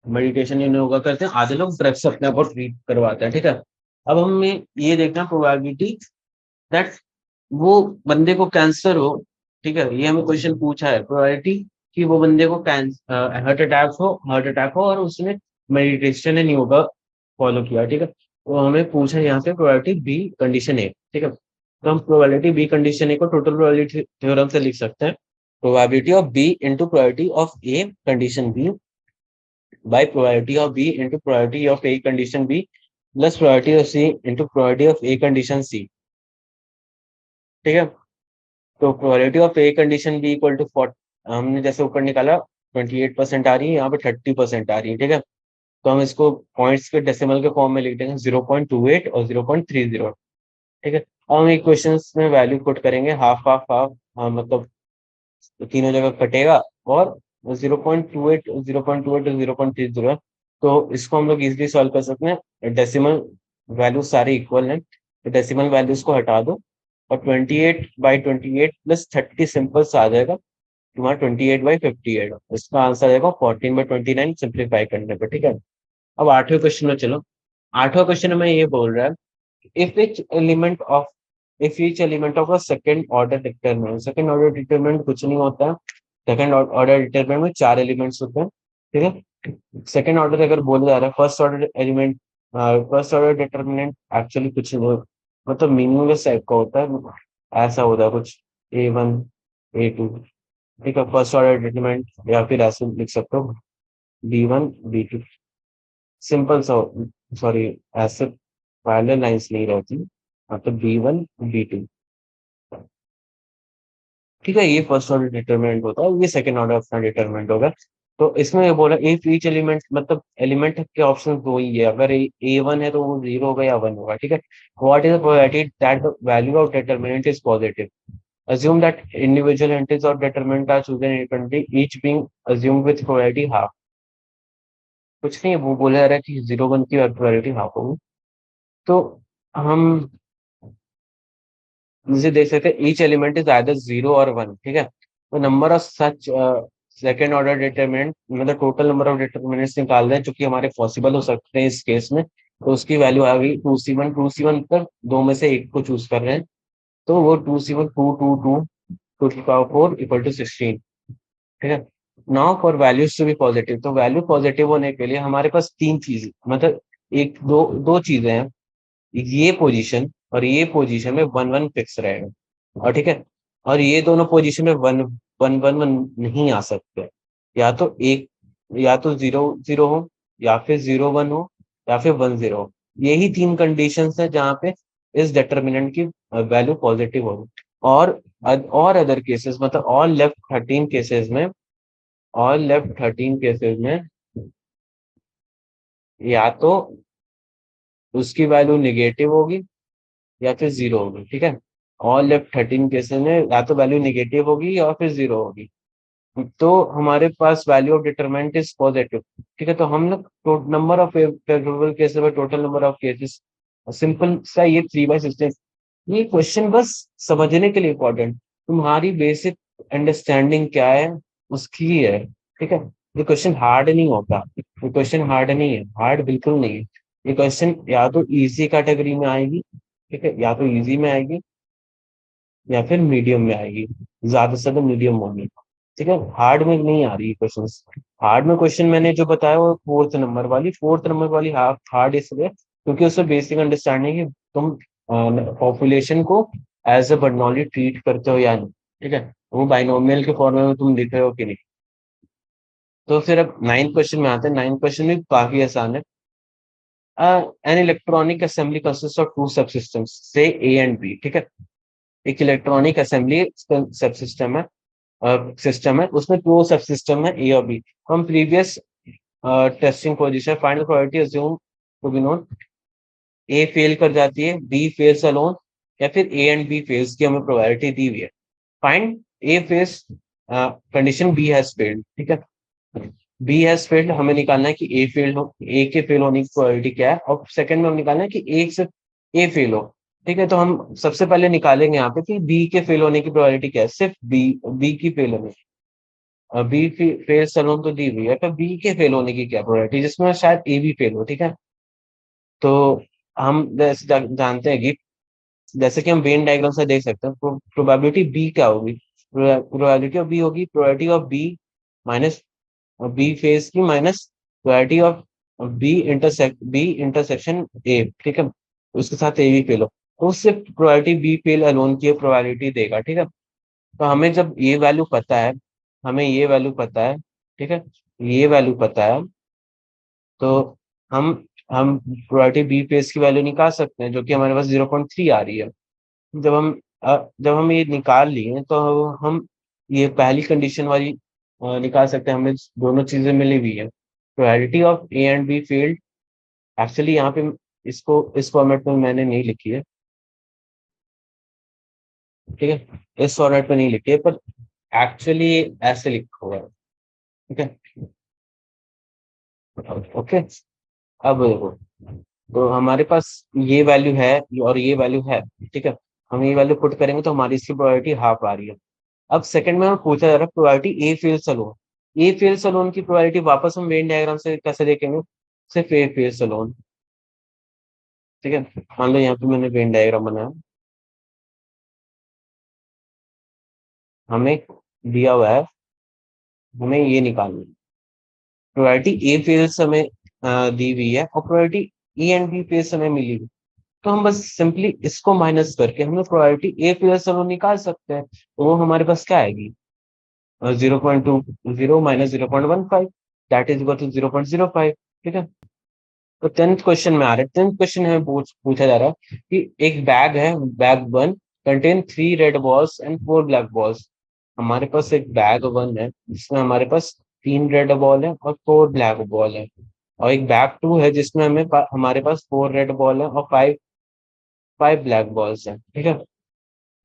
मेडिटेशन इन योगा करते हैं, आधे लोग ड्रग्स से अपने आप को ट्रीट करवाते हैं। ठीक है, अब हमें ये देखना प्रोबेबिलिटी दैट वो बंदे को कैंसर हो। ठीक है, ये हमें क्वेश्चन पूछा है, प्रोबेबिलिटी कि वो बंदे को हार्ट अटैक हो और उसने मेडिटेशन इन योगा फॉलो किया, ठीक है। तो हमें पूछा यहाँ पे प्रोबेबिलिटी बी कंडीशन ए, ठीक है। तो हम प्रोबेबिलिटी बी कंडीशन ए को टोटल प्रोबेबिलिटी थ्योरम से लिख सकते हैं, probability of B into probability of A condition B by probability of B into probability of A condition B plus probability of C into probability of A condition C, ठीक है। तो probability of A condition B equal to 40, हमने जैसे ऊपर निकाला 28% आ रही है, यहाँ पे 30% आ रही है, ठीक है। तो हम इसको पॉइंट्स के डेसिमल के फॉर्म में लिख देंगे 0.28 और 0.30, ठीक है। अब हम इक्वेशन में वैल्यू पुट करेंगे, हाफ हाफ हाफ, हाँ, मतलब तीनों जगह कटेगा, और 0.28 0.28 और 0.30 है। तो इसको हम लोग इजिली सॉल्व कर सकते हैं, डेसिमल वैल्यू सारे इक्वल हैं, तो डेसिमल वैल्यूज को हटा दो, और 28/28 प्लस 30 सिंपल आ जाएगा तुम्हारा 28/58, इसका आंसर आएगा 14/29 सिंप्लीफाई करने पर, ठीक है। अब आठवें क्वेश्चन में चलो। आठवां क्वेश्चन में ये बोल रहा है, if each element of if each element of a second order determinant, second order determinant कुछ नहीं होता है, सेकंड ऑर्डर डिटरमिनेंट में चार एलिमेंट्स होते हैं, ठीक है। सेकंड ऑर्डर अगर बोला जा रहा है, first order element, first order determinant actually कुछ नहीं, मतलब मीनिंगलेस टाइप का होता है, ऐसा होता है कुछ A1 A2, ठीक है। फर्स्ट ऑर्डर डिटरमिनेंट या फिर ऐसे लिख सकते हो B1 B2, सिंपल सा, सॉरी, ऐसे पैरेलल लाइंस नहीं रहती, मतलब B1 B2, ठीक है। ये फर्स्ट ऑर्डर डिटरमिनेंट होता है, ये सेकंड ऑर्डर अपना डिटरमिनेंट होगा। तो इसमें ये बोला इफ ईच एलिमेंट, मतलब एलिमेंट के ऑप्शन दो ही है, अगर A1 है तो वो 0 होगा या 1 होगा, ठीक है। What is the probability that the value of determinant is positive, assume that individual entities of determinant are chosen independently, each being assumed with probability half। कुछ नहीं, वो बोला जा रहा है कि 0 1 की प्रोबेबिलिटी हाफ होगी। तो हम इसे देख सकते हैं, ईच एलिमेंट इज आइदर 0 और 1, ठीक है। तो number of such second order determinant, मतलब टोटल नंबर ऑफ डिटरमिनेंट्स निकाल रहे हैं जो कि हमारे पॉसिबल हो सकते हैं इस केस में, तो उसकी वैल्यू आ गई 2C1। 2C1 पर दो में से एक को चूज कर रहे हैं, तो वो 2C1 2 इक्वल टू 16, ठीक है। Now for values to be positive, तो वैल्यू पॉजिटिव होने के लिए हमारे पास तीन चीज, मतलब एक दो दो चीजें हैं, ये पोजीशन और ये पोजीशन में 1 1 फिक्स रहेगा, और ठीक है। और ये दोनों पोजीशन में 1 1 1 1 नहीं आ सकते, या तो एक, या तो 0 0 हो, या फिर 0 1 हो, या फिर 1 0 हो। यही तीन कंडीशंस है जहाँ पे इस डिटर्मिनेंट की वैल्यू पॉजिटिव होगी। और अदर केसेस, मतलब ऑल लेफ्ट 13 केसेस में या तो उसकी वैल्यू निगेटिव होगी या फिर 0 होगी, ठीक है। ऑल लेफ्ट 13 केसेस में या तो वैल्यू निगेटिव होगी या फिर 0 होगी। तो हमारे पास value of determinant is positive, ठीक है। तो हम लोग नंबर ऑफ फेवरेबल केसेस में total number of cases, simple सा ये 3/16, ये क्वेश्चन बस समझने के लिए इम्पोर्टेंट, तुम्हारी बेसिक अंडरस्टैंडिंग क्या है उसकी ही है, ठीक है। ये क्वेश्चन हार्ड नहीं होता, ये क्वेश्चन हार्ड नहीं है, हार्ड बिल्कुल नहीं है। ये क्वेश्चन या तो इजी कैटेगरी में आएगी, ठीक है, या तो इजी में आएगी या फिर मीडियम में आएगी, ज्यादा से ज्यादा मीडियम होगी, ठीक है। हार्ड में नहीं आ रही क्वेश्चन। हार्ड में क्वेश्चन मैंने जो बताया वो फोर्थ नंबर वाली हार्ड इसलिए क्योंकि उससे बेसिक अंडरस्टैंडिंग है, तुम पॉपुलेशन को एज ए बर्नौली ट्रीट करते हो या नहीं, ठीक है। वो बाइनोमियल के फॉर्म में तुम लिख रहे हो कि नहीं। तो फिर अब नाइन्थ क्वेश्चन में आते हैं, नाइन्थ क्वेश्चन भी काफी आसान है। An electronic assembly consist of two sub systems से ए एंड बी, ठीक है। एक इलेक्ट्रॉनिक असेंबली सब सिस्टम है, उसमें दो सब सिस्टम है ए और बी। हम previous testing position final probability assume to be known, A fail कर जाती है, बी फेल्स अलोन, या फिर ए एंड बी फेल्स की हमें प्रोबेबिलिटी दी हुई है। Find A fails condition B has failed, ठीक है। बी हैज फेल्ड हमें निकालना है कि ए फेल्ड हो, ए के फेल होने की प्रोबेबिलिटी क्या है, और सेकंड में हम निकालना है कि एक से ए फेल हो, ठीक है। तो हम सबसे पहले निकालेंगे यहाँ पे कि बी के फेल होने की प्रोबेबिलिटी क्या है, सिर्फ बी, बी की फेल होने, बी फेल सलोन तो दी हुई है, तो बी के फेल होने की क्या प्रोबेबिलिटी, जिसमें शायद ए भी फेल हो, ठीक है। तो हम जैसे जानते हैं कि जैसे कि हम वेन डायग्राम से देख सकते हैं, प्रोबेबिलिटी बी क्या होगी, प्रोबेबिलिटी ऑफ बी होगी probability of B minus B फेज की minus probability of B intersection A, ठीक है, उसके साथ ए भी फेल हो, तो उससे प्रोबेबिलिटी बी फेल अलोन की प्रोबेबिलिटी देगा, ठीक है। तो हमें जब ये वैल्यू पता है, हमें ये वैल्यू पता है, ठीक है, ये वैल्यू पता है, तो हम हम प्रोबेबिलिटी बी फेस की वैल्यू निकाल सकते हैं, जो कि हमारे पास 0.3 आ रही है। जब हम जब हम ये निकाल लिए तो हम ये पहली कंडीशन वाली निकाल सकते हैं, हमें दोनों चीजें मिली हुई है, probability of A and B field. Actually यहाँ पे इसको इस फॉर्मेट में मैंने नहीं लिखी है, ठीक है, इस फॉर्मेट में नहीं लिखी है, पर एक्चुअली ऐसे लिखा हुआ है, ठीक है। ओके, अब देखो, तो हमारे पास ये वैल्यू है और ये वैल्यू है, ठीक है, हम ये वैल्यू पुट करेंगे तो हमारी इसकी प्रोबेबिलिटी हाफ आ रही है। अब सेकंड में हमें पूछा जा रहा है probability A fail salon, A fail salon की प्रोबेबिलिटी वापस हम वेन डायग्राम से कैसे देखेंगे, सिर्फ ए फेल सलोन, ठीक है। मान लो यहाँ पे मैंने वेन डायग्राम बनाया, हमें दिया हुआ है, हमें ये निकालना है, प्रोबेबिलिटी ए फेल्स हमें दी हुई है और probability A and B fails हमें मिली हुई, तो हम बस सिंपली इसको माइनस करके हम लोग प्रोबेबिलिटी ए फेल्स सलोन निकाल सकते हैं, तो वो हमारे पास क्या आएगी, 0.20 minus 0.15, that is equal to 0.05, ठीक है। तो टेंथ क्वेश्चन में आ रहा है, टेंथ क्वेश्चन में पूछा जा रहा है कि एक बैग है, bag one contain 3 red balls and 4 black balls. हमारे पास एक बैग वन है जिसमें हमारे पास 3 रेड बॉल है और 4 ब्लैक बॉल है, और एक बैग टू है जिसमें हमारे पास 4 रेड बॉल है और फाइव फाइव ब्लैक बॉल्स है, ठीक है।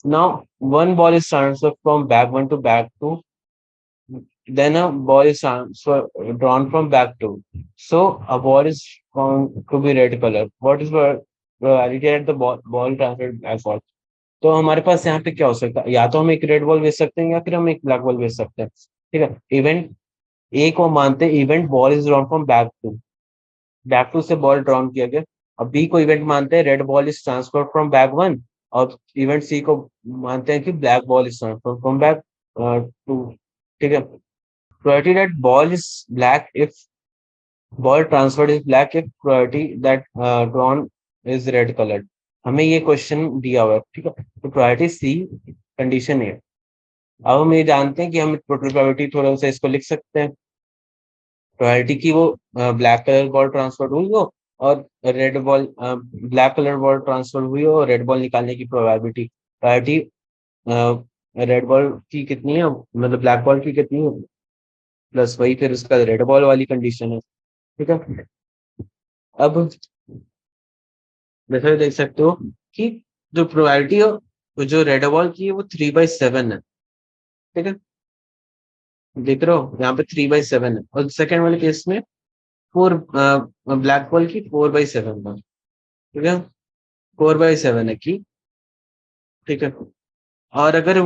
Now one ball is transfer from bag one to bag two, then a ball is drawn from back to. So a ball is found to be red color. What is the probability that the ball transferred backward? तो हमारे पास यहाँ पे क्या हो सकता है, या तो हम एक रेड बॉल भेज सकते हैं या फिर हम एक ब्लैक बॉल भेज सकते हैं, ठीक है। इवेंट ए को मानते हैं event ball is drawn from bag two से बॉल ड्रॉन किया गया। अब बी को इवेंट मानते हैं red ball is transfer from bag one, और इवेंट सी को मानते हैं कि black ball is transfer from bag two, ठीक है। Probability that ball is black if ball transferred is black if probability that drawn is red colored। हमें ये question दिया हुआ है, ठीक है, तो प्रोबेबिलिटी सी कंडीशन है। अब हम ये जानते हैं कि हम टोटल प्रोबेबिलिटी थोड़ा सा इसको लिख सकते हैं, प्रोबेबिलिटी की वो ब्लैक कलर बॉल ट्रांसफर हुई हो और red ball black colour ball transfer हुई हो और रेड बॉल निकालने की प्रोबेबिलिटी, प्रोबेबिलिटी रेड बॉल की कितनी है, मतलब ब्लैक बॉल की कितनी है, प्लस वही फिर उसका रेड बॉल वाली कंडीशन है, ठीक है। अब जैसे देख सकते हो कि जो प्रोबेबिलिटी है जो रेड बॉल की है वो 3/7 है, ठीक है, देख रहे हो यहाँ पे 3/7 है, और सेकंड वाले केस में फोर ब्लैक बॉल की 4/7 था, ठीक है, 4/7 है की, ठीक है। और अगर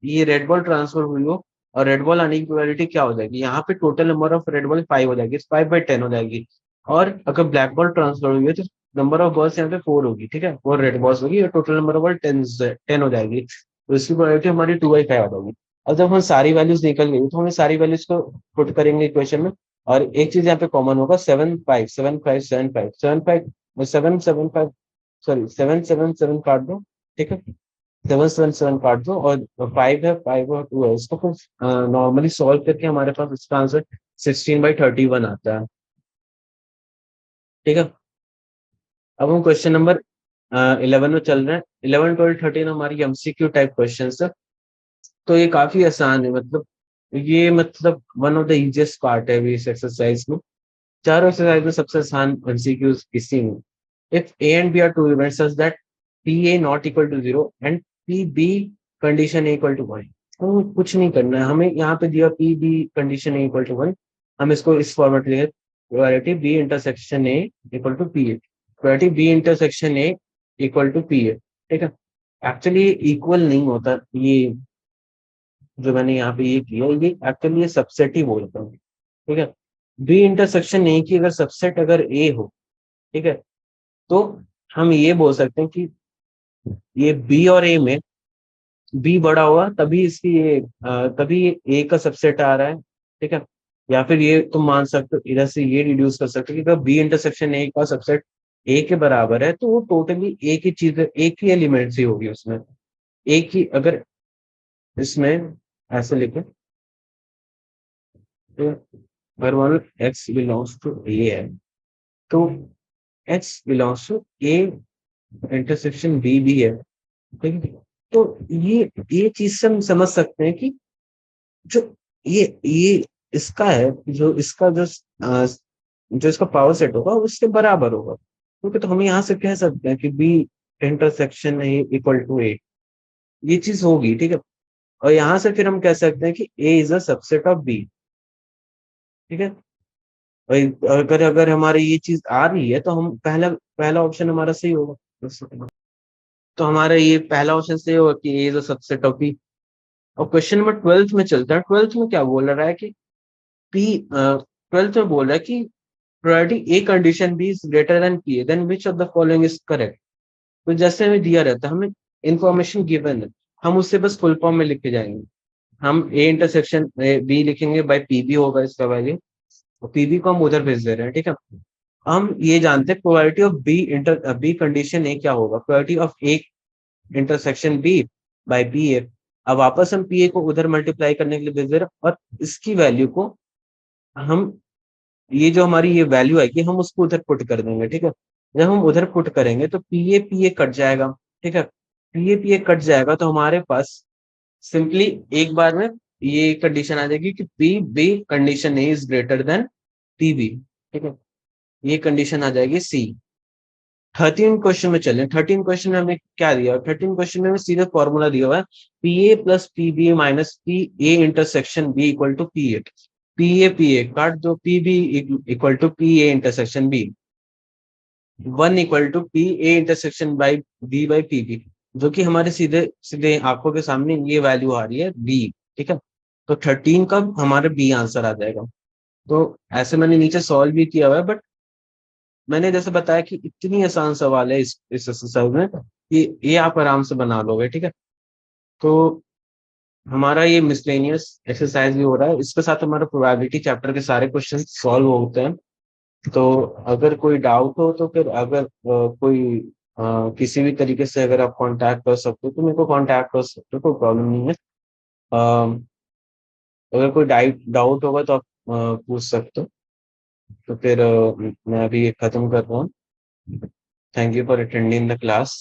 ये रेड बॉल ट्रांसफर हुई हो और रेड बॉल आने की प्रोबेबिलिटी क्या हो जाएगी, यहाँ पे total number of red ball 5 हो जाएगी, 5/10 हो जाएगी, और अगर ब्लैक बॉल ट्रांसफर हुई है तो नंबर ऑफ बॉल्स यहाँ पे 4 होगी, ठीक है, 4 रेड बॉल्स होगी और टोटल नंबर ऑफ बॉल 10 हो जाएगी, तो इसकी प्रोबेबिलिटी हमारी 2/5 आ जाएगी। और जब हम सारी वैल्यूज निकल गई तो हमें सारी वैल्यूज को पुट करेंगे इक्वेशन में, और एक चीज यहाँ पे कॉमन होगा, 7 5 7 5 7 5 7 7 5 सॉरी 7 7 7 काट दो, ठीक है, 7 7 7 काट दो, और 5 है, 5 और 2 है, इसको फिर नॉर्मली सॉल्व करके हमारे पास इसका आंसर 16/31 आता है, ठीक है। अब हम क्वेश्चन नंबर 11 में चल रहे हैं, 11 12 13 हमारी एमसीक्यू टाइप क्वेश्चन है, तो ये काफी आसान है, मतलब ये मतलब one of the easiest part है अभी इस एक्सरसाइज में, चारों एक्सरसाइज में सबसे आसान एमसीक्यू इसी में। If A and B are two events such that P A not equal to 0 and P B condition A equal to 1, तो कुछ नहीं करना है हमें, यहाँ पे दिया P B condition A equal to 1, हम इसको इस फॉर्मेट लिखे, probability B intersection A equal to P A, probability B intersection A equal to P A, ठीक है। एक्चुअली इक्वल नहीं होता, ये जो मैंने यहाँ पे ये किया ये एक्चुअली ये सबसेट ही बोलता हूँ, ठीक है। बी इंटरसेक्शन ए की अगर सबसेट अगर ए हो, ठीक है, तो हम ये बोल सकते हैं कि ये बी और ए में बी बड़ा हुआ तभी इसकी ये तभी ए का सबसेट आ रहा है, ठीक है, या फिर ये तुम मान सकते हो, इधर से ये रिड्यूस कर सकते हो कि अगर बी इंटरसेक्शन ए का सबसेट ए के बराबर है तो वो टोटली एक ही चीज, एक ही एलिमेंट ही होगी उसमें, एक ही। अगर इसमें ऐसे लिखे तो अगर मान लो एक्स बिलोंग्स टू ए है तो x belongs to A intersection B भी है, ठीक है। तो ये चीज से हम समझ सकते हैं कि जो ये इसका है, जो इसका जो इसका पावर सेट होगा वो उसके बराबर होगा, क्योंकि तो हम यहाँ से कह सकते हैं कि B intersection A equal to A, ये चीज होगी, ठीक है। और यहाँ से फिर हम कह सकते हैं कि A is a subset of B, ठीक है। भाई अगर अगर हमारे ये चीज आ रही है तो हम पहला पहला ऑप्शन हमारा सही होगा। तो हमारा ये पहला ऑप्शन सही होगा कि A is a subset of B. और क्वेश्चन नंबर 12 में चलता है। 12 में क्या बोल रहा है कि पी 12 में बोल रहा है कि probability A condition B is greater than P, then which of the following is correct. तो जैसे हमें दिया रहता है, हमें इंफॉर्मेशन गिवन है, हम उससे बस फुल फॉर्म में लिख के जाएंगे। हम ए इंटरसेक्शन बी लिखेंगे बाय पी बी होगा इसका वैल्यू, और पी बी को हम उधर भेज दे रहे हैं, ठीक है। हम ये जानते हैं probability of B condition A क्या होगा, probability of A intersection B by P A. अब वापस हम पी ए को उधर मल्टीप्लाई करने के लिए भेज दे रहे हैं, और इसकी वैल्यू को हम, ये जो हमारी ये वैल्यू आएगी हम उसको उधर पुट कर देंगे, ठीक है। जब हम उधर पुट करेंगे तो पी ए कट जाएगा, ठीक है। पी ए कट जाएगा तो हमारे पास सिंपली एक बार में ये कंडीशन आ जाएगी कि P B condition A is greater than P B, ठीक है। ये कंडीशन आ जाएगी सी। 13 क्वेश्चन में चलें। 13 क्वेश्चन में हमें क्या दिया, 13 क्वेश्चन में हमें सीधे फॉर्मूला दिया हुआ है P A plus P B minus P A intersection B equal to P A काट दो, P B equal to P A intersection B, 1 equal to P A intersection by B by P B, जो कि हमारे सीधे सीधे आंखों के सामने ये वैल्यू आ रही है बी, ठीक है। तो 13 का हमारे बी आंसर आ जाएगा। तो ऐसे मैंने नीचे सॉल्व भी किया हुआ है, बट मैंने जैसे बताया कि इतनी आसान सवाल है इस एक्सरसाइज में कि ये आप आराम से बना लोगे, ठीक है। तो हमारा ये मिसलेनियस एक्सरसाइज भी हो रहा है, इसके साथ हमारा प्रोबेबिलिटी चैप्टर के सारे क्वेश्चन सॉल्व होते हैं। तो अगर कोई डाउट हो तो फिर अगर कोई किसी भी तरीके से अगर आप कांटेक्ट कर सकते हो तो मेरे को कांटेक्ट कर सकते हो, कोई प्रॉब्लम नहीं है। अगर कोई डाउट होगा तो आप पूछ सकते हो। तो फिर मैं अभी खत्म कर रहा हूँ। Thank you for attending the class.